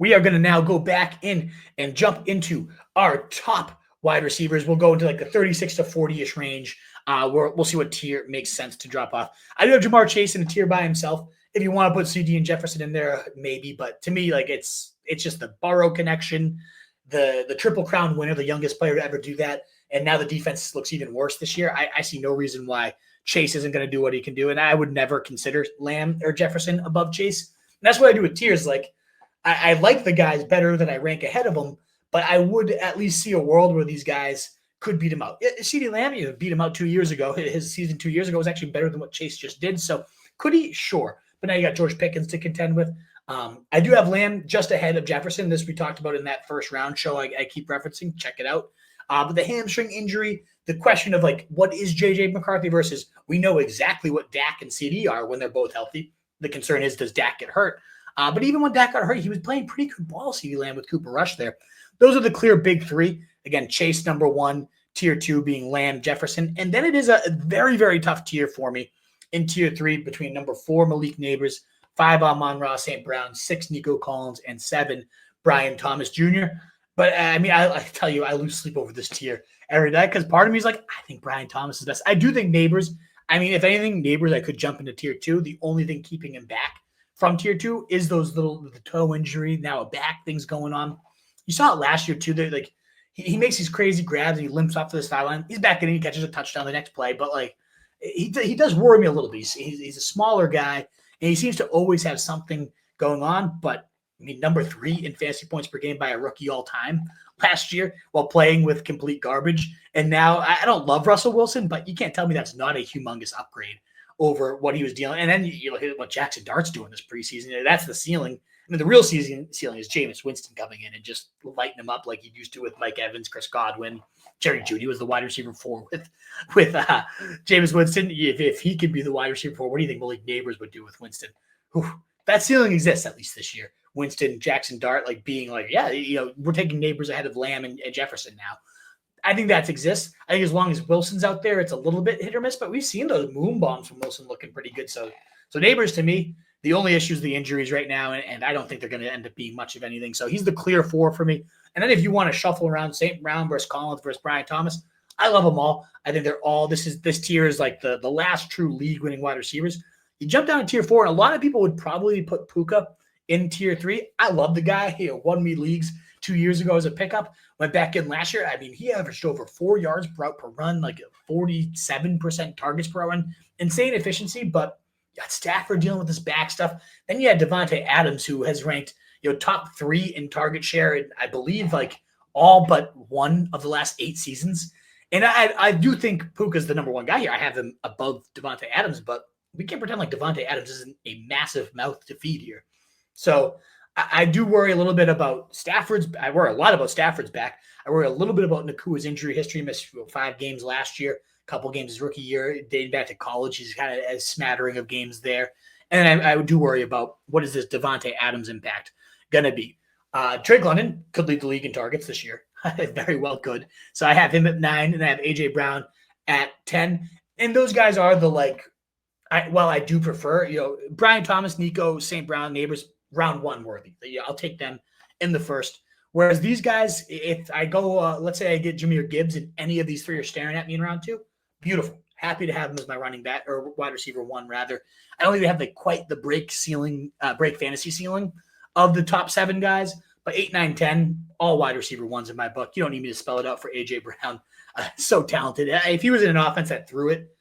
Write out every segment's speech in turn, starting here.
we are going to now go back in and jump into our top wide receivers. We'll go into like the 36 to 40-ish range. We'll see what tier makes sense to drop off. I do have Jamar Chase in a tier by himself. If you want to put CD and Jefferson in there, maybe. But to me, like it's just the Burrow connection, the Triple Crown winner, the youngest player to ever do that. And now the defense looks even worse this year. I see no reason why Chase isn't going to do what he can do. And I would never consider Lamb or Jefferson above Chase. And that's what I do with tiers. Like I like the guys better than I rank ahead of them, but I would at least see a world where these guys could beat him out. CeeDee Lamb beat him out 2 years ago. His season 2 years ago was actually better than what Chase just did. So could he? Sure. But now you got George Pickens to contend with. I do have Lamb just ahead of Jefferson. This we talked about in that first round show. I keep referencing. Check it out. But the hamstring injury, the question of like, what is J.J. McCarthy versus we know exactly what Dak and CD are when they're both healthy. The concern is, does Dak get hurt? But even when Dak got hurt, he was playing pretty good ball, CeeDee Lamb, with Cooper Rush there. Those are the clear big three. Again, Chase number 1, tier 2 being Lamb, Jefferson. And then it is a very, very tough tier for me in tier 3 between number 4, Malik Neighbors, 5, Amon-Ra St. Brown, 6, Nico Collins, and 7, Brian Thomas Jr. But I mean, I tell you, I lose sleep over this tier every night because part of me is like, I think Brian Thomas is best. I do think Neighbors, I mean, if anything, Neighbors, I could jump into tier 2. The only thing keeping him back from tier 2 is those the toe injury, now a back thing's going on. You saw it last year too. Like he makes these crazy grabs and he limps off to the sideline. He's back in and he catches a touchdown the next play. But like he does worry me a little bit. He's a smaller guy and he seems to always have something going on. But I mean, number 3 in fantasy points per game by a rookie all time last year while playing with complete garbage. And now I don't love Russell Wilson, but you can't tell me that's not a humongous upgrade over what he was dealing. And then you look at what Jackson Dart's doing this preseason. That's the ceiling. I mean, the real ceiling is Jameis Winston coming in and just lighting him up like he used to with Mike Evans, Chris Godwin. Jerry Jeudy was the wide receiver 4 with Jameis Winston. If he could be the wide receiver 4, what do you think Malik Neighbors would do with Winston? Whew, that ceiling exists at least this year. Winston, Jackson Dart, like being like, yeah, we're taking Neighbors ahead of Lamb and Jefferson now. I think that exists. I think as long as Wilson's out there, it's a little bit hit or miss, but we've seen those moon bombs from Wilson looking pretty good. So Neighbors, to me, the only issue is the injuries right now, and I don't think they're going to end up being much of anything. So he's the clear 4 for me. And then if you want to shuffle around St. Brown versus Collins versus Brian Thomas, I love them all. I think they're all, this tier is like the last true league-winning wide receivers. You jump down to tier 4, and a lot of people would probably put Puka in tier 3. I love the guy. He won me leagues 2 years ago as a pickup. Went back in last year. I mean, he averaged over 4 yards per run, like 47% targets per run. Insane efficiency, but you got Stafford dealing with this back stuff. Then you had Devontae Adams, who has ranked top 3 in target share in, I believe, like all but 1 of the last 8 seasons. And I do think Puka's the number 1 guy here. I have him above Devontae Adams, but we can't pretend like Devontae Adams isn't a massive mouth to feed here. So I do worry a little bit about Stafford's. I worry a lot about Stafford's back. I worry a little bit about Nakua's injury history. Missed 5 games last year, a couple games his rookie year, dating back to college. He's kind of a smattering of games there. And I do worry about what is this Devontae Adams impact going to be. Drake London could lead the league in targets this year. Very well could. So I have him at 9, and I have A.J. Brown at 10. And those guys are the I do prefer, Brian Thomas, Nico, St. Brown, Neighbors, round 1 worthy. I'll take them in the first. Whereas these guys, if I go, let's say I get Jahmyr Gibbs and any of these 3 are staring at me in round 2, beautiful. Happy to have them as my running back or wide receiver 1 rather. I don't even have quite the break fantasy ceiling of the top 7 guys, but 8, 9, 10, all wide receiver 1s in my book. You don't need me to spell it out for A.J. Brown. So talented. If he was in an offense that threw it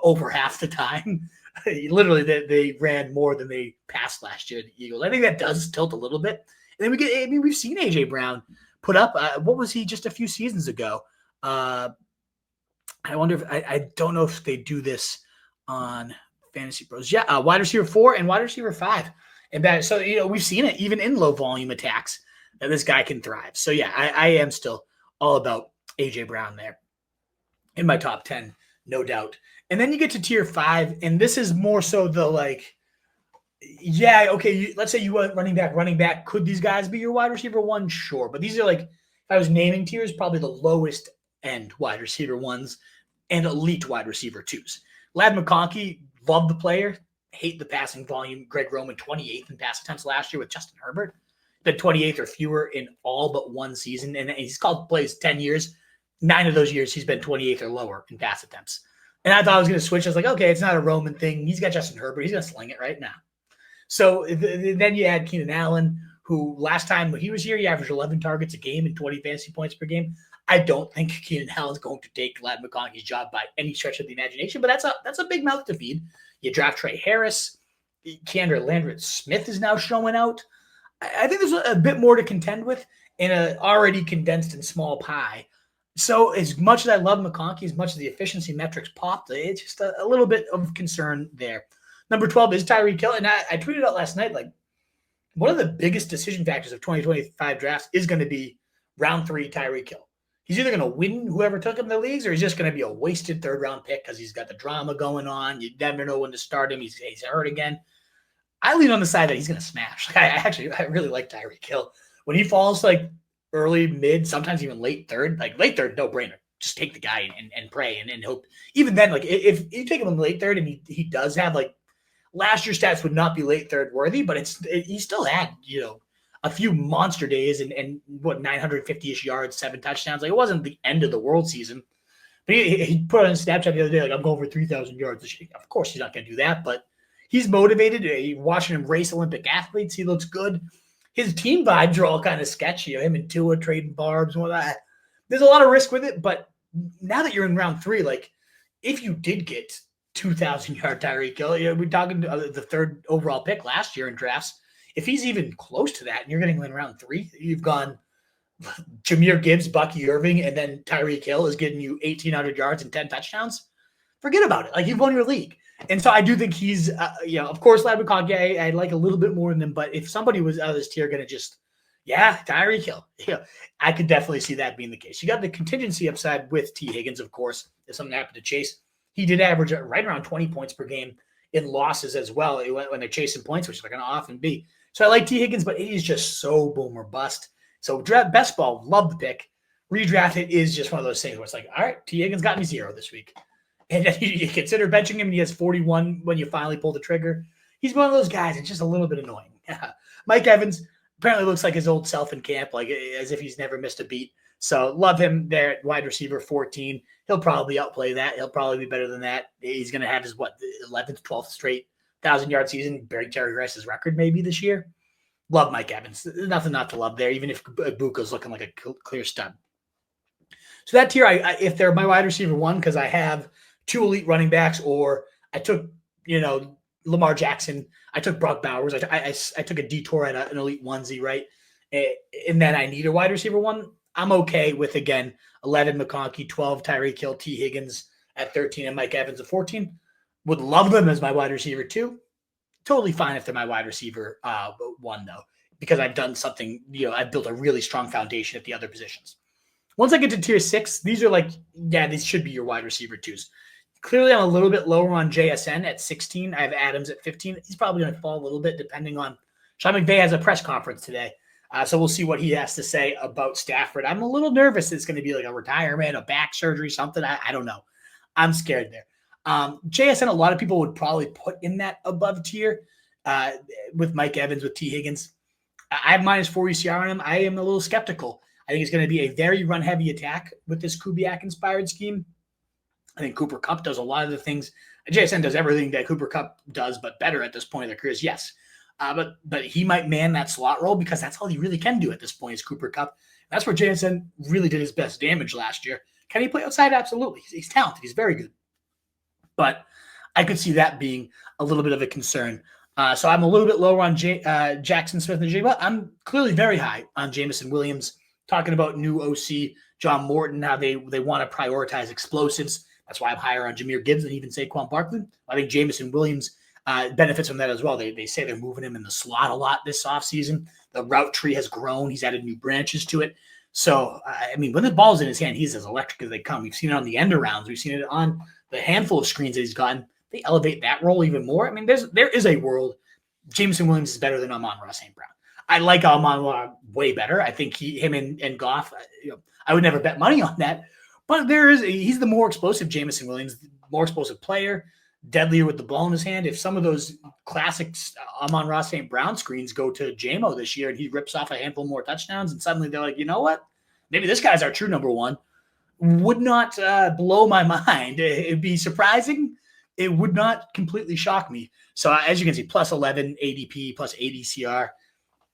over half the time, literally they ran more than they passed last year, the Eagles. I think that does tilt a little bit. And then we've seen A.J. Brown put up, what was he just a few seasons ago? I wonder if, I don't know if they do this on Fantasy Pros. Yeah, wide receiver 4 and wide receiver 5. And so, we've seen it even in low volume attacks that this guy can thrive. So yeah, I am still all about A.J. Brown there in my top 10, no doubt. And then you get to tier 5, and this is more so the let's say you went running back. Could these guys be your wide receiver 1? Sure. But these are if I was naming tiers, probably the lowest end wide receiver 1s and elite wide receiver 2s. Ladd McConkey, love the player, hate the passing volume. Greg Roman, 28th in pass attempts last year with Justin Herbert. been 28th or fewer in all but one season, and he's called plays 10 years. 9 of those years, he's been 28th or lower in pass attempts. And I thought I was going to switch. I was like, okay, it's not a Roman thing. He's got Justin Herbert. He's going to sling it right now. So then you add Keenan Allen, who last time he was here, he averaged 11 targets a game and 20 fantasy points per game. I don't think Keenan Allen's going to take Ladd McConkey's job by any stretch of the imagination, but that's a big mouth to feed. You draft Trey Harris. Keandre Landry-Smith is now showing out. I think there's a bit more to contend with in an already condensed and small pie. So as much as I love McConkey, as much as the efficiency metrics popped, it's just a little bit of concern there. Number 12 is Tyreek Hill. And I tweeted out last night, like, one of the biggest decision factors of 2025 drafts is going to be round 3 Tyreek Hill. He's either going to win whoever took him in the leagues, or he's just going to be a wasted third-round pick because he's got the drama going on. You never know when to start him. He's hurt again. I lean on the side that he's going to smash. I really like Tyreek Hill. When he falls like early, mid, sometimes even late third, no brainer. Just take the guy and pray and hope. Even then, like if you take him in the late third and he does have like last year's stats would not be late third worthy, but he still had, a few monster days and what 950-ish yards, 7 touchdowns. Like it wasn't the end of the world season. But he put on Snapchat the other day, like I'm going for 3,000 yards. Of course he's not going to do that, but he's motivated. Watching him race Olympic athletes, he looks good. His team vibes are all kind of sketchy. Him and Tua trading barbs and all that. There's a lot of risk with it, but now that you're in round 3, like if you did get 2,000-yard Tyreek Hill, we're talking the 3rd overall pick last year in drafts. If he's even close to that and you're getting him in round 3, you've gone Jahmyr Gibbs, Bucky Irving, and then Tyreek Hill is getting you 1,800 yards and 10 touchdowns. Forget about it. Like you've won your league. And so I do think he's, of course, Ladd McConkey, I like a little bit more than him. But if somebody was out of this tier going to just, Tyreek Hill, I could definitely see that being the case. You got the contingency upside with T. Higgins, of course, if something happened to Chase. He did average right around 20 points per game in losses as well when they're chasing points, which is going to often be. So I like T. Higgins, but it is just so boom or bust. So best ball, love the pick. Redraft it is just one of those things where it's like, all right, T. Higgins got me 0 this week. And then you consider benching him, and he has 41 when you finally pull the trigger. He's one of those guys. It's just a little bit annoying. Mike Evans apparently looks like his old self in camp, like as if he's never missed a beat. So love him there at wide receiver 14. He'll probably outplay that. He'll probably be better than that. He's going to have his, 11th, 12th straight 1,000-yard season, break Terry Rice's record maybe this year. Love Mike Evans. There's nothing not to love there, even if Egbuka's looking like a clear stud. So that tier, if they're my wide receiver 1, because I have 2 elite running backs, or I took, Lamar Jackson. I took Brock Bowers. I took a detour at an elite onesie, right? And then I need a wide receiver 1. I'm okay with, again, 11 McConkey, 12 Tyreek Hill, T. Higgins at 13, and Mike Evans at 14. Would love them as my wide receiver 2. Totally fine if they're my wide receiver 1, though, because I've done something, I've built a really strong foundation at the other positions. Once I get to tier 6, these are like, these should be your wide receiver 2s. Clearly, I'm a little bit lower on JSN at 16. I have Adams at 15. He's probably going to fall a little bit depending on Sean McVay has a press conference today. So we'll see what he has to say about Stafford. I'm a little nervous it's going to be like a retirement, a back surgery, something. I don't know. I'm scared there. JSN, a lot of people would probably put in that above tier with Mike Evans, with T. Higgins. I have -4 ECR on him. I am a little skeptical. I think it's going to be a very run-heavy attack with this Kubiak-inspired scheme. I think Cooper Kupp does a lot of the things. JSN does everything that Cooper Kupp does, but better at this point in their careers, yes. But he might man that slot role because that's all he really can do at this point is Cooper Kupp. That's where JSN really did his best damage last year. Can he play outside? Absolutely. He's talented. He's very good. But I could see that being a little bit of a concern. So I'm a little bit lower on Jackson Smith and Jigba. I'm clearly very high on Jameson Williams, talking about new OC, John Morton, how they want to prioritize explosives. That's why I'm higher on Jahmyr Gibbs than even Saquon Barkley. I think Jameson Williams benefits from that as well. They say they're moving him in the slot a lot this offseason. The route tree has grown. He's added new branches to it. So, when the ball's in his hand, he's as electric as they come. We've seen it on the end arounds. We've seen it on the handful of screens that he's gotten. They elevate that role even more. There is a world Jameson Williams is better than Amon-Ra St. Brown. I like Amon-Ra way better. I think him and Goff, I would never bet money on that. But he's the more explosive Jameson Williams, more explosive player. deadlier with the ball in his hand. If some of those classic Amon-Ra St. Brown screens go to JMO this year and he rips off a handful more touchdowns and suddenly they're like, you know what? Maybe this guy's our true number one. Would not blow my mind. It'd be surprising. It would not completely shock me. So as you can see, plus 11 ADP, plus 80 CR.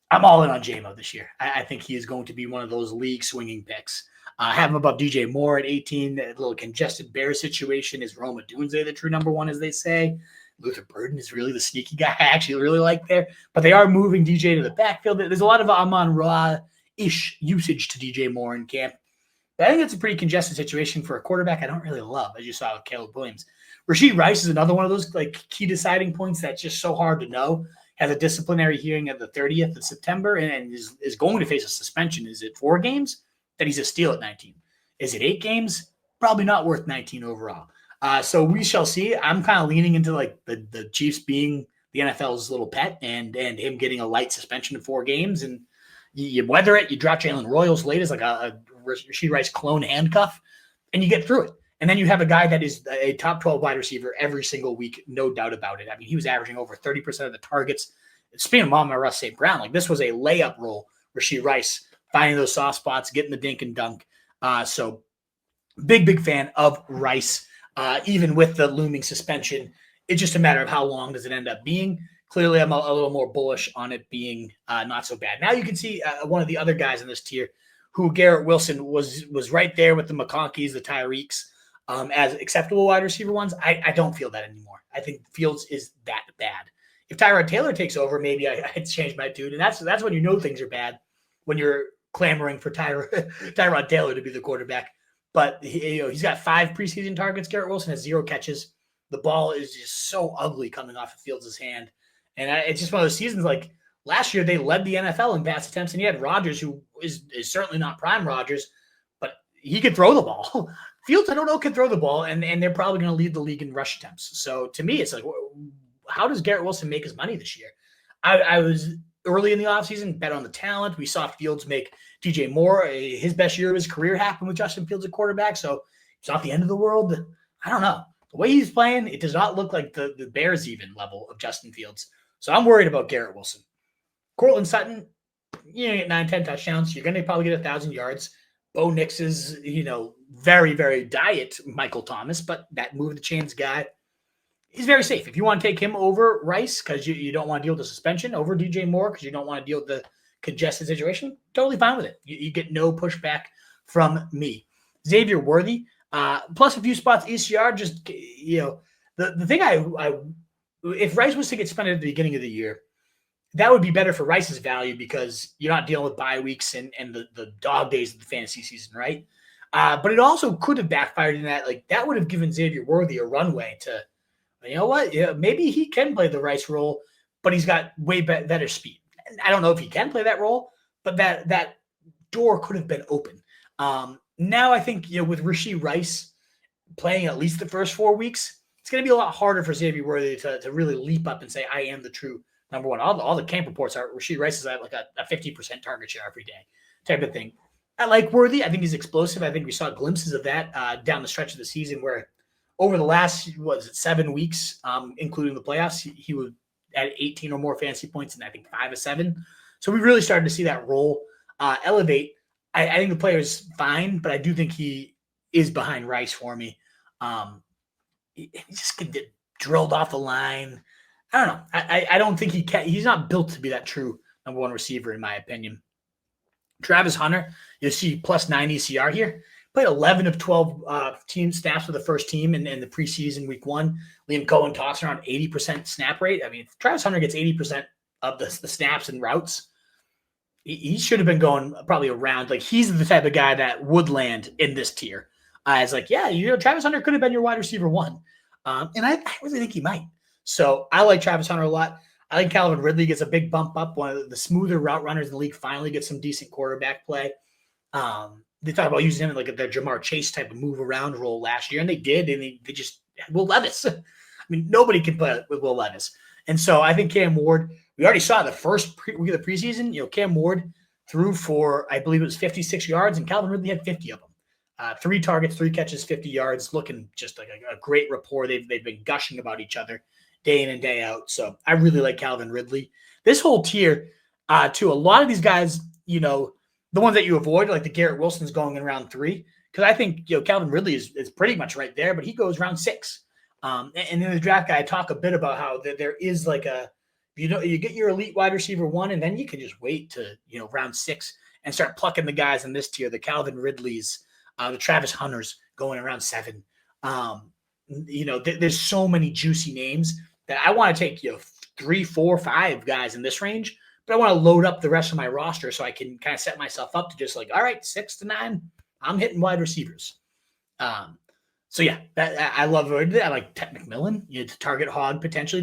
I'm all in on JMO this year. I think he is going to be one of those league swinging picks. Have him above DJ Moore at 18. A little congested Bear situation. Is Roma Dunze the true number one, as they say? Luther Burden is really the sneaky guy I actually really like there. But they are moving DJ to the backfield. There's a lot of Amon-Ra-ish usage to DJ Moore in camp. But I think it's a pretty congested situation for a quarterback I don't really love, as you saw with Caleb Williams. Rashee Rice is another one of those like key deciding points that's just so hard to know. Has a disciplinary hearing at the 30th of September and is going to face a suspension. Is it 4 games? That he's a steal at 19. Is it 8 games? Probably not worth 19 overall. So we shall see. I'm kind of leaning into like the Chiefs being the NFL's little pet and him getting a light suspension of 4 games. And you weather it. You drop Jalen Royals late as like a Rashee Rice clone handcuff, and you get through it. And then you have a guy that is a top 12 wide receiver every single week, no doubt about it. I mean, he was averaging over 30% of the targets. Speaking of Amon-Ra St. Brown, like this was a layup role. Rashee Rice finding those soft spots, getting the dink and dunk. So big fan of Rice, even with the looming suspension. It's just a matter of how long does it end up being. Clearly, I'm a little more bullish on it being not so bad. Now you can see one of the other guys in this tier, who Garrett Wilson was right there with the McConkeys, the Tyreeks, as acceptable wide receiver ones. I don't feel that anymore. I think Fields is that bad. If Tyrod Taylor takes over, maybe I'd change my tune. And that's when you know things are bad, when you're clamoring for Tyrod Taylor to be the quarterback. But he's got 5 preseason targets. Garrett Wilson has 0 catches. The ball is just so ugly coming off of Fields' hand. And it's just one of those seasons like last year they led the NFL in pass attempts, and you had Rodgers, who is certainly not prime Rodgers, but he could throw the ball. Fields, I don't know, can throw the ball, and they're probably going to lead the league in rush attempts. So to me, it's like, how does Garrett Wilson make his money this year? I was early in the offseason, bet on the talent. We saw Fields make DJ Moore his best year of his career happen with Justin Fields at quarterback. So it's not the end of the world. I don't know. The way he's playing, it does not look like the Bears even level of Justin Fields. So I'm worried about Garrett Wilson. Cortland Sutton, you're going to get 9-10 touchdowns. You're going to probably get 1,000 yards. Bo Nix is, very, very diet Michael Thomas, but that move the chains guy is very safe. If you want to take him over Rice because you don't want to deal with the suspension, over DJ Moore because you don't want to deal with the congested situation, totally fine with it. You get no pushback from me. Xavier Worthy, plus a few spots ECR, just, the thing if Rice was to get suspended at the beginning of the year, that would be better for Rice's value because you're not dealing with bye weeks and the dog days of the fantasy season, right? But it also could have backfired in that, like, that would have given Xavier Worthy a runway to, you know what? Yeah, maybe he can play the Rice role, but he's got way better speed. And I don't know if he can play that role, but that door could have been open. Now I think, with Rashee Rice playing at least the first 4 weeks, it's going to be a lot harder for Xavier Worthy to really leap up and say, I am the true number one. All the camp reports are Rashee Rice is at like a 50% target share every day type of thing. I like Worthy. I think he's explosive. I think we saw glimpses of that down the stretch of the season where over the last, 7 weeks, including the playoffs, he was at 18 or more fantasy points and I think 5 of 7. So we really started to see that role elevate. I think the player is fine, but I do think he is behind Rice for me. He just can get drilled off the line. I don't know. I don't think he's not built to be that true number one receiver, in my opinion. Travis Hunter, you'll see plus 9 ECR here. Played 11 of 12 team snaps for the first team in the preseason week 1. Liam Cohen talks around 80% snap rate. I mean, if Travis Hunter gets 80% of the snaps and routes, he should have been going probably around. Like, he's the type of guy that would land in this tier. It's like, Travis Hunter could have been your wide receiver 1. And I really think he might. So I like Travis Hunter a lot. I think Calvin Ridley gets a big bump up. One of the smoother route runners in the league finally gets some decent quarterback play. They thought about using him in like their Jamar Chase type of move around role last year, and they did. And they just had Will Levis. I mean, nobody can play with Will Levis. And so I think Cam Ward, we already saw the first week of the preseason, Cam Ward threw for, I believe it was 56 yards, and Calvin Ridley had 50 of them. 3 targets, 3 catches, 50 yards, looking just like a great rapport. They've been gushing about each other day in and day out. So I really like Calvin Ridley. This whole tier, too, a lot of these guys, the ones that you avoid, like the Garrett Wilson's going in round 3, because I think Calvin Ridley is pretty much right there, but he goes round 6. And in the draft guy, I talk a bit about how there is like you get your elite wide receiver 1, and then you can just wait to round 6 and start plucking the guys in this tier, the Calvin Ridleys, the Travis Hunters going around 7. There's so many juicy names that I want to take 3, 4, 5 guys in this range, but I want to load up the rest of my roster so I can kind of set myself up to just like, all right, 6 to 9, I'm hitting wide receivers. So yeah, I love it. I like Terry McLaurin, to target hog potentially.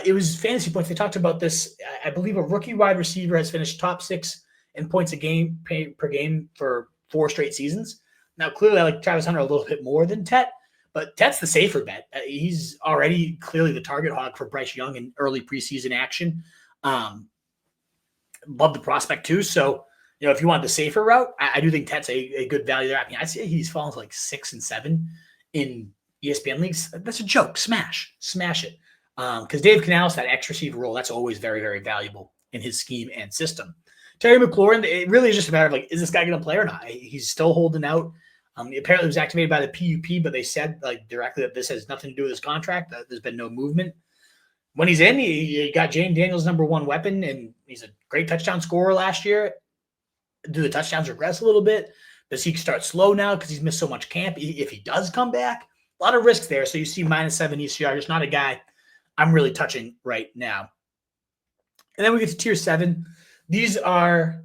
It was fantasy points. They talked about this. I believe a rookie wide receiver has finished top 6 in points per game for 4 straight seasons. Now, clearly, I like Travis Hunter a little bit more than Tet, but Tet's the safer bet. He's already clearly the target hog for Bryce Young in early preseason action. Love the prospect too. So, if you want the safer route, I do think Tet's a good value there. I mean, I see he's fallen to like 6 and 7 in ESPN leagues. That's a joke. Smash it. Because Dave Canales, that X receiver role, that's always very, very valuable in his scheme and system. Terry McLaurin, it really is just a matter of like, is this guy going to play or not? He's still holding out. Apparently, it was activated by the PUP, but they said like directly that this has nothing to do with his contract. That there's been no movement. When he's in, he got Jane Daniels' number 1 weapon, and he's a great touchdown scorer last year. Do the touchdowns regress a little bit? Does he start slow now because he's missed so much camp? If he does come back, a lot of risks there. So you see -7 ECR, just not a guy I'm really touching right now. And then we get to tier 7. These are,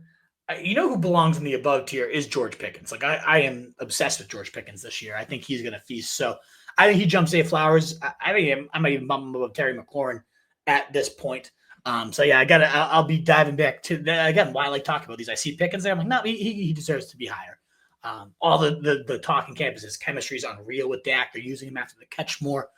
who belongs in the above tier is George Pickens. Like I am obsessed with George Pickens this year. I think he's going to feast. So I think he jumps Zay Flowers. I might even bump him above Terry McLaurin at this point. So yeah, I'll be diving back to again why I like talking about these. I see Pickens there. I'm like, no, he deserves to be higher. All the talk in campus, his chemistry is unreal with Dak. They're using him after the catch more.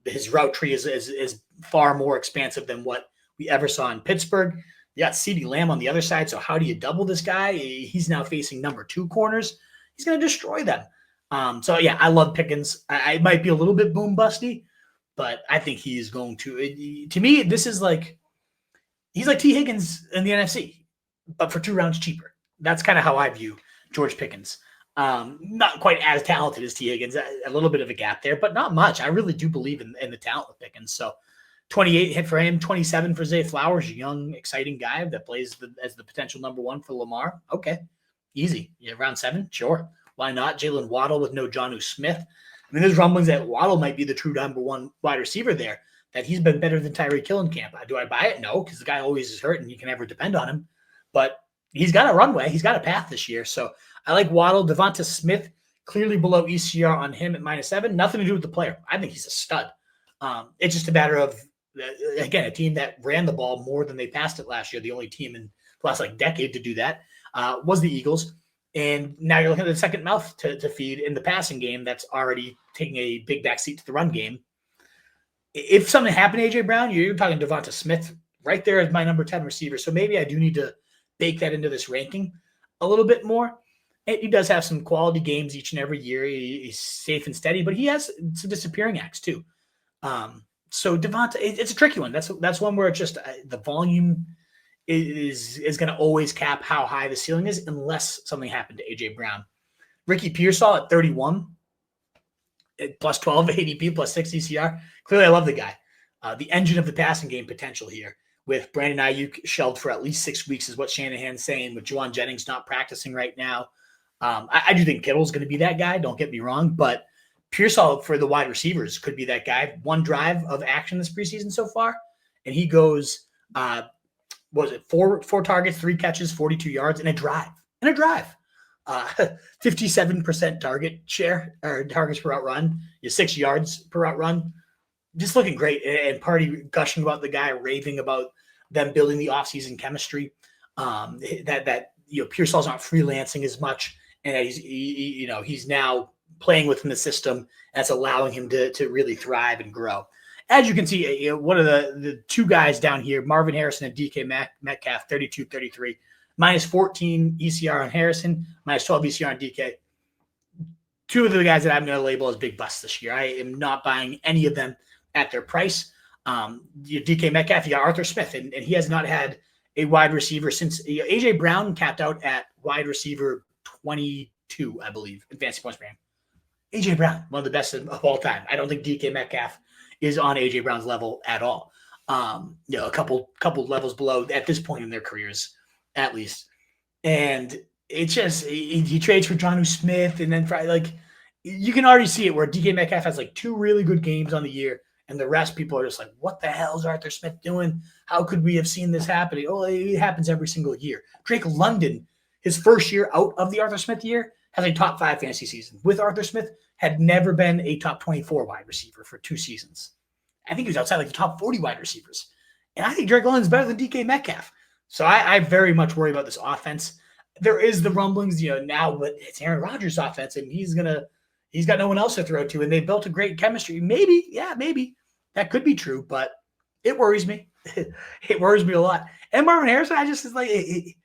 His route tree is far more expansive than what we ever saw in Pittsburgh. You got CeeDee Lamb on the other side. So how do you double this guy? He's now facing number 2 corners. He's going to destroy them. So yeah, I love Pickens. I might be a little bit boom busty, but I think he's going to me, this is like, he's like T. Higgins in the NFC, but for 2 rounds cheaper. That's kind of how I view George Pickens. Not quite as talented as T. Higgins, a little bit of a gap there, but not much. I really do believe in the talent of Pickens. So 28 hit for him, 27 for Zay Flowers, a young, exciting guy that plays as the potential number 1 for Lamar. Okay, easy. Yeah, round 7, sure. Why not? Jalen Waddle with no Jonnu Smith. I mean, there's rumblings that Waddle might be the true number 1 wide receiver there, that he's been better than Tyreek Hill in camp. Do I buy it? No, because the guy always is hurt and you can never depend on him. But he's got a runway. He's got a path this year. So I like Waddle. Devonta Smith, clearly below ECR on him at -7. Nothing to do with the player. I think he's a stud. It's just a matter of, again, a team that ran the ball more than they passed it last year. The only team in the last decade to do that was the Eagles. And now you're looking at the second mouth to feed in the passing game that's already taking a big backseat to the run game. If something happened to A.J. Brown, you're talking Devonta Smith right there as my number 10 receiver. So maybe I do need to bake that into this ranking a little bit more. He does have some quality games each and every year. He's safe and steady, but he has some disappearing acts too. So Devonta, it's a tricky one. That's one where it's just the volume is going to always cap how high the ceiling is unless something happened to A.J. Brown. Ricky Pearsall at 31, plus 12 ADP, plus 6 ECR. Clearly, I love the guy. The engine of the passing game potential here with Brandon Ayuk shelved for at least 6 weeks is what Shanahan's saying, with Juwan Jennings not practicing right now. I do think Kittle's going to be that guy. Don't get me wrong, but Pearsall for the wide receivers could be that guy. 1 drive of action this preseason so far, and he goes, 4 targets, 3 catches, 42 yards, and a drive. 57% target share or targets per out run, 6 yards per out run. Just looking great. And Party gushing about the guy, raving about them building the offseason chemistry. That Pearsall's not freelancing as much, and that he's now playing within the system that's allowing him to really thrive and grow. As you can see, one of the 2 guys down here, Marvin Harrison and DK Metcalf, 32-33, -14 ECR on Harrison, -12 ECR on DK. two of the guys that I'm going to label as big busts this year. I am not buying any of them at their price. DK Metcalf, you got Arthur Smith, and he has not had a wide receiver since AJ Brown capped out at wide receiver 22, I believe, in fantasy points per game. AJ Brown, one of the best of all time. I don't think DK Metcalf is on AJ Brown's level at all. A couple levels below at this point in their careers, at least. And it's just he trades for Jonnu Smith, and then you can already see it where DK Metcalf has like 2 really good games on the year, and the rest people are just like, what the hell is Arthur Smith doing? How could we have seen this happening? Oh, it happens every single year. Drake London, his first year out of the Arthur Smith year, has a top 5 fantasy season. With Arthur Smith, had never been a top 24 wide receiver for 2 seasons. I think he was outside like the top 40 wide receivers. And I think Drake London's better than DK Metcalf. So I very much worry about this offense. There is the rumblings, now, but it's Aaron Rodgers' offense, and he's got no one else to throw to, and they built a great chemistry. Maybe that could be true, but it worries me. It worries me a lot. And Marvin Harrison, I just is like,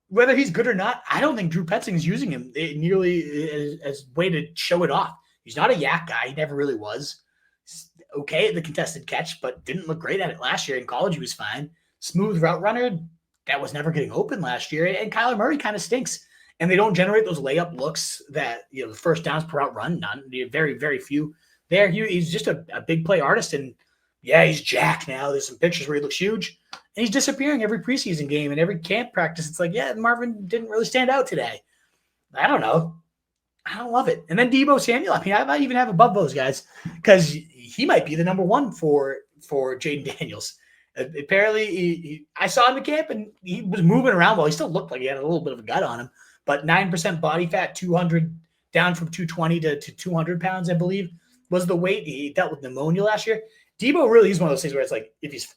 whether he's good or not, I don't think Drew Petzing is using him nearly as a way to show it off. He's not a yak guy. He never really was. He's okay at the contested catch, but didn't look great at it last year. In college, he was fine. Smooth route runner. That was never getting open last year. And Kyler Murray kind of stinks. And they don't generate those layup looks that, the first downs per route run, none. Very, very few there. He's just a big play artist. And yeah, he's jacked now. There's some pictures where he looks huge. And he's disappearing every preseason game and every camp practice. It's like, yeah, Marvin didn't really stand out today. I don't know. I don't love it. And then Deebo Samuel. I mean, I might even have above those guys because he might be the number 1 for Jaden Daniels. Apparently, I saw him in camp and he was moving around well. He still looked like he had a little bit of a gut on him, but 9% body fat, 200 down from 220 to 200 pounds, I believe, was the weight. He dealt with pneumonia last year. Deebo really is one of those things where it's like, if he's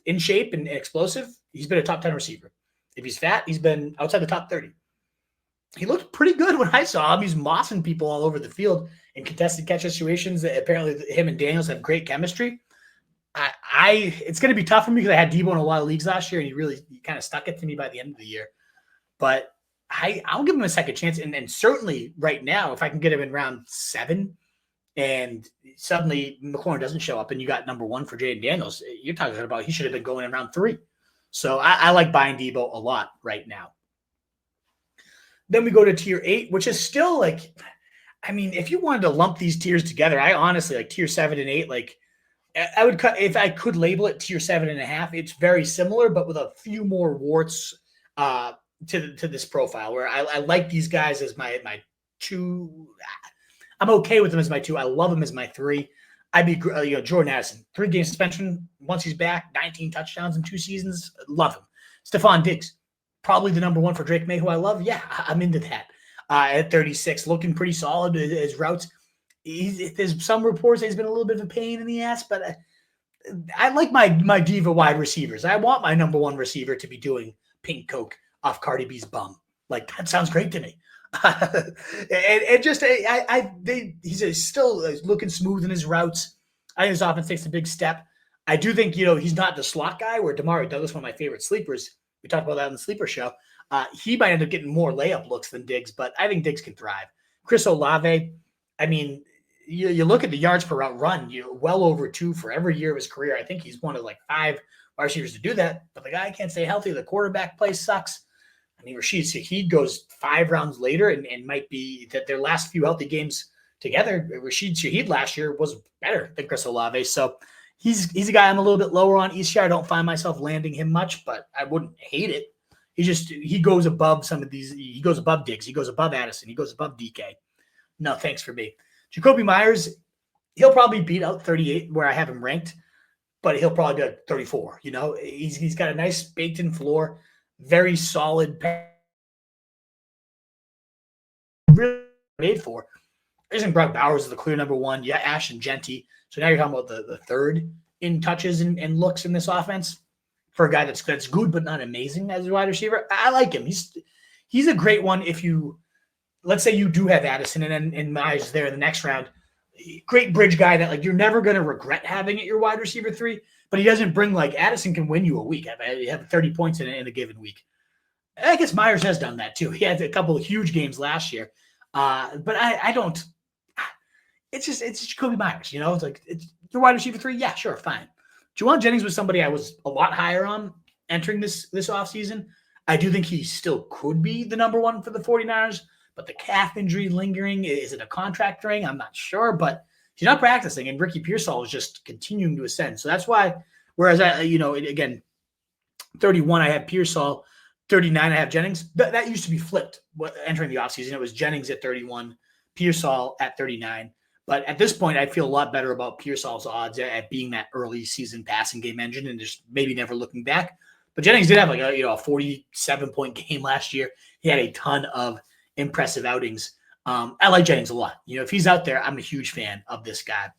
in shape and explosive, he's been a top 10 receiver. If he's fat, he's been outside the top 30. He looked pretty good when I saw him. He's mossing people all over the field in contested catch situations. Apparently, him and Daniels have great chemistry. It's going to be tough for me because I had Deebo in a lot of leagues last year, and he kind of stuck it to me by the end of the year. But I'll give him a second chance, and certainly right now, if I can get him in round 7, and suddenly McLaurin doesn't show up, and you got number 1 for Jaden Daniels, you're talking about he should have been going in round 3. So I like buying Deebo a lot right now. Then we go to tier 8, which is still like, I mean, if you wanted to lump these tiers together, I honestly like tier 7 and 8. Like, I would cut, if I could label it tier 7.5. It's very similar, but with a few more warts to this profile. Where I like these guys as my 2. I'm okay with them as my 2. I love them as my 3. I'd be Jordan Addison, 3-game suspension. Once he's back, 19 touchdowns in 2 seasons. Love him. Stephon Diggs, probably the number 1 for Drake May, who I love. Yeah, I'm into that. At 36, looking pretty solid. His routes. There's some reports that he's been a little bit of a pain in the ass, but I like my diva wide receivers. I want my number 1 receiver to be doing pink coke off Cardi B's bum. Like, that sounds great to me. and just he's still looking smooth in his routes. I think his offense takes a big step. I do think he's not the slot guy. Where Demario Douglas, one of my favorite sleepers, we talked about that on the sleeper show. He might end up getting more layup looks than Diggs, but I think Diggs can thrive. Chris Olave, I mean, you look at the yards per route run, well over 2 for every year of his career. I think he's one of like 5 wide receivers to do that, but the guy can't stay healthy. The quarterback play sucks. I mean, Rashid Shaheed goes 5 rounds later and might be that their last few healthy games together. Rashid Shaheed last year was better than Chris Olave. So he's a guy I'm a little bit lower on each year. I don't find myself landing him much, but I wouldn't hate it. He goes above some of these. He goes above Diggs. He goes above Addison. He goes above DK. No, thanks for me. Jacoby Myers, he'll probably beat out 38 where I have him ranked, but he'll probably be at 34. He's got a nice baked-in floor, very solid, really made for. I think Brock Bowers is the clear number 1. Yeah, Ashton Genty. So now you're talking about the 3rd in touches and looks in this offense for a guy that's good but not amazing as a wide receiver. I like him. He's a great one if you. Let's say you do have Addison and Myers there in the next round. Great bridge guy that like you're never going to regret having at your wide receiver 3, but he doesn't bring like Addison can win you a week. You have 30 points in a given week. I guess Myers has done that too. He had a couple of huge games last year, but I don't it's Jacoby Myers. It's like it's your wide receiver 3. Yeah, sure, fine. Juwan Jennings was somebody I was a lot higher on entering this offseason. I do think he still could be the number 1 for the 49ers, but the calf injury lingering, is it a contract ring? I'm not sure, but he's not practicing, and Ricky Pearsall is just continuing to ascend. So that's why, whereas again, 31, I have Pearsall, 39, I have Jennings. That used to be flipped entering the offseason. It was Jennings at 31, Pearsall at 39. But at this point, I feel a lot better about Pearsall's odds at being that early season passing game engine and just maybe never looking back. But Jennings did have like a 47-point game last year. He had a ton of impressive outings. I like Jennings a lot. If he's out there, I'm a huge fan of this guy.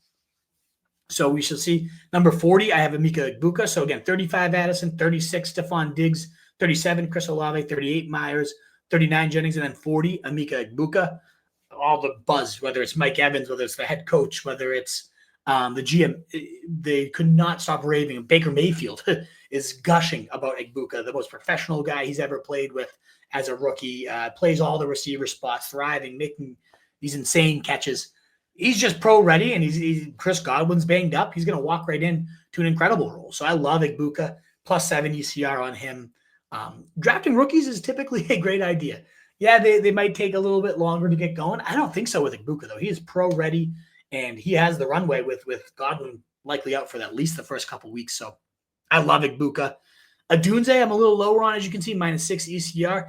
So we shall see. Number 40, I have Emeka Egbuka. So again, 35 Addison, 36 Stephon Diggs, 37 Chris Olave, 38 Myers, 39 Jennings, and then 40 Emeka Egbuka. All the buzz, whether it's Mike Evans, whether it's the head coach, whether it's the GM, they could not stop raving. Baker Mayfield is gushing about Egbuka, the most professional guy he's ever played with as a rookie, plays all the receiver spots, thriving, making these insane catches. He's just pro ready, and he's Chris Godwin's banged up. He's going to walk right in to an incredible role. So I love Egbuka, +7 ECR on him. Drafting rookies is typically a great idea. Yeah, they might take a little bit longer to get going. I don't think so with Egbuka, though. He is pro-ready, and he has the runway with Godwin likely out for at least the first couple weeks. So I love Egbuka. Adunze, I'm a little lower on, as you can see, -6 ECR.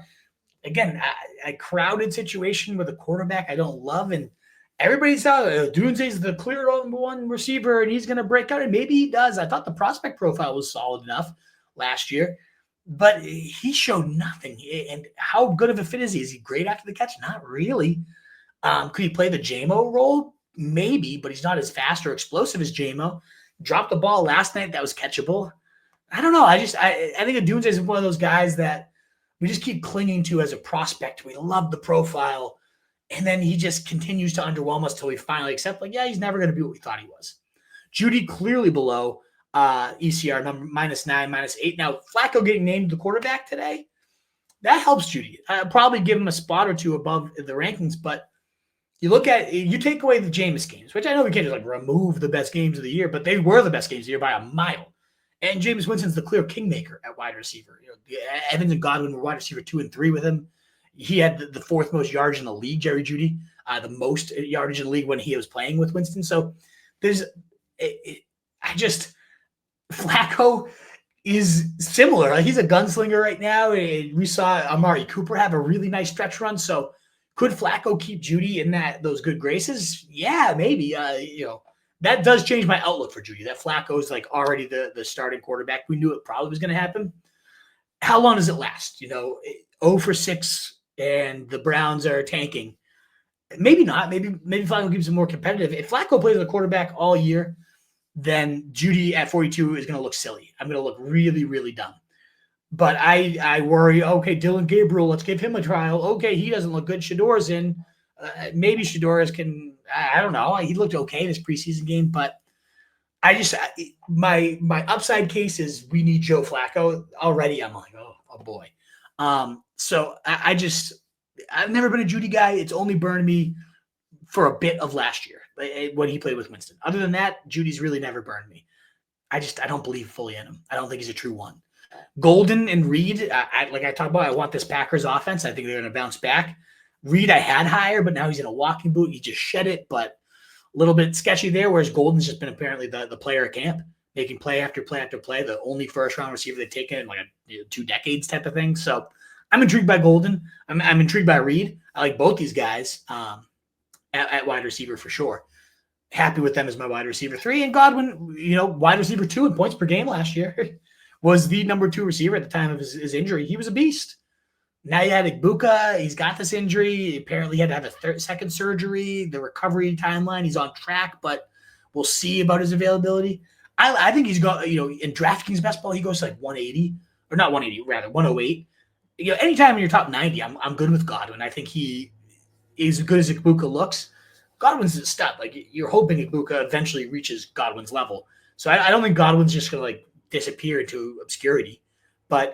Again, a crowded situation with a quarterback I don't love, and everybody's out. Adunze is the clear number 1 receiver, and he's going to break out, and maybe he does. I thought the prospect profile was solid enough last year. But he showed nothing. And how good of a fit is he? Is he great after the catch? Not really. Could he play the JMO role? Maybe, but he's not as fast or explosive as JMO. Dropped the ball last night. That was catchable. I don't know. I think Adunze is one of those guys that we just keep clinging to as a prospect. We love the profile. And then he just continues to underwhelm us till we finally accept, he's never going to be what we thought he was. Judy clearly below. ECR number -9, -8. Now, Flacco getting named the quarterback today, that helps Judy. I'll probably give him a spot or two above the rankings, but you take away the Jameis games, which I know we can't just remove the best games of the year, but they were the best games of the year by a mile. And Jameis Winston's the clear kingmaker at wide receiver. Evans and Godwin were wide receiver 2 and 3 with him. He had the 4th most yardage in the league, Jerry Jeudy, the most yardage in the league when he was playing with Winston. So Flacco is similar. He's a gunslinger right now. We saw Amari Cooper have a really nice stretch run. So could Flacco keep Judy in those good graces? Yeah, maybe. That does change my outlook for Judy. That Flacco is already the starting quarterback. We knew it probably was going to happen. How long does it last? 0 for 6 and the Browns are tanking. Maybe not. Maybe Flacco keeps it more competitive. If Flacco plays the quarterback all year, then Judy at 42 is going to look silly. I'm going to look really, really dumb. But I worry, okay, Dylan Gabriel, let's give him a trial. Okay, he doesn't look good. Shador's in. Maybe Shador's I don't know. He looked okay this preseason game, but my upside case is we need Joe Flacco. Already I'm like, oh boy. So I've never been a Judy guy. It's only burned me for a bit of last year when he played with Winston. Other than that, Judy's really never burned me. I don't believe fully in him. I don't think he's a true one. Golden and Reed, like I talked about, I want this Packers offense. I think they're going to bounce back. Reed I had higher, but now he's in a walking boot. He just shed it, but a little bit sketchy there, whereas Golden's just been apparently the player at camp, making play after play after play, the only first-round receiver they've taken in 2 decades type of thing. So I'm intrigued by Golden. I'm intrigued by Reed. I like both these guys at wide receiver for sure. Happy with them as my wide receiver 3. And Godwin, wide receiver 2 in points per game last year, was the number 2 receiver at the time of his injury. He was a beast. Now you had Egbuka. He's got this injury. Apparently he had to have a second surgery. The recovery timeline, he's on track, but we'll see about his availability. I think he's got, in DraftKings best ball, he goes to 180, or not 180, rather 108. Anytime in your top 90, I'm good with Godwin. I think he is as good as Egbuka looks. Godwin's a stud. You're hoping Egbuka eventually reaches Godwin's level. So I don't think Godwin's just going to disappear into obscurity. But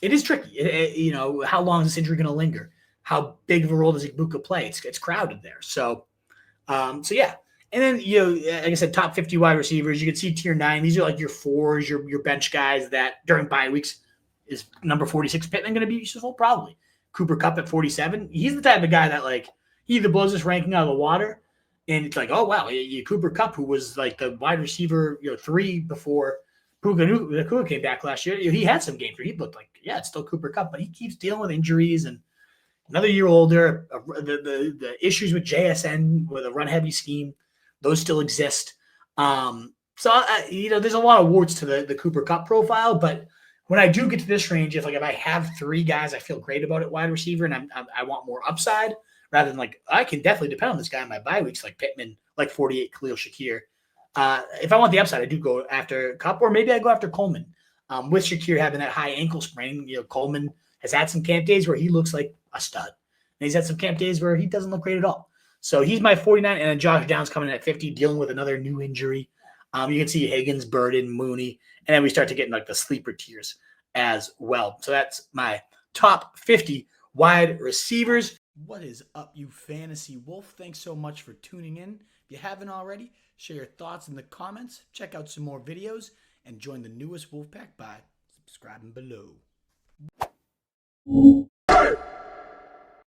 it is tricky. How long is this injury going to linger? How big of a role does Egbuka play? It's crowded there. So So yeah. And then, like I said, top 50 wide receivers. You can see tier 9. These are like your fours, your bench guys that during bye weeks is number 46 Pittman going to be useful? Probably. Cooper Kupp at 47. He's the type of guy that like he either blows this ranking out of the water, and it's like, oh wow, Cooper Kupp, who was like the wide receiver 3 before Puka came back last year. He had some games where he looked like, yeah, it's still Cooper Kupp, but he keeps dealing with injuries and another year older. The issues with JSN with a run heavy scheme, those still exist. So there's a lot of warts to the Cooper Kupp profile, but when I do get to this range, if I have 3 guys I feel great about at wide receiver and I want more upside, rather than like I can definitely depend on this guy in my bye weeks like Pittman, like 48 Khalil Shakir. If I want the upside, I do go after Kupp, or maybe I go after Coleman. With Shakir having that high ankle sprain, Coleman has had some camp days where he looks like a stud, and he's had some camp days where he doesn't look great at all. So he's my 49, and then Josh Downs coming in at 50, dealing with another new injury. You can see Higgins, Burden, Mooney, and then we start to get in like the sleeper tiers as well. So that's my top 50 wide receivers. What is up, you fantasy wolf? Thanks so much for tuning in. If you haven't already, share your thoughts in the comments, check out some more videos, and join the newest Wolfpack by subscribing below.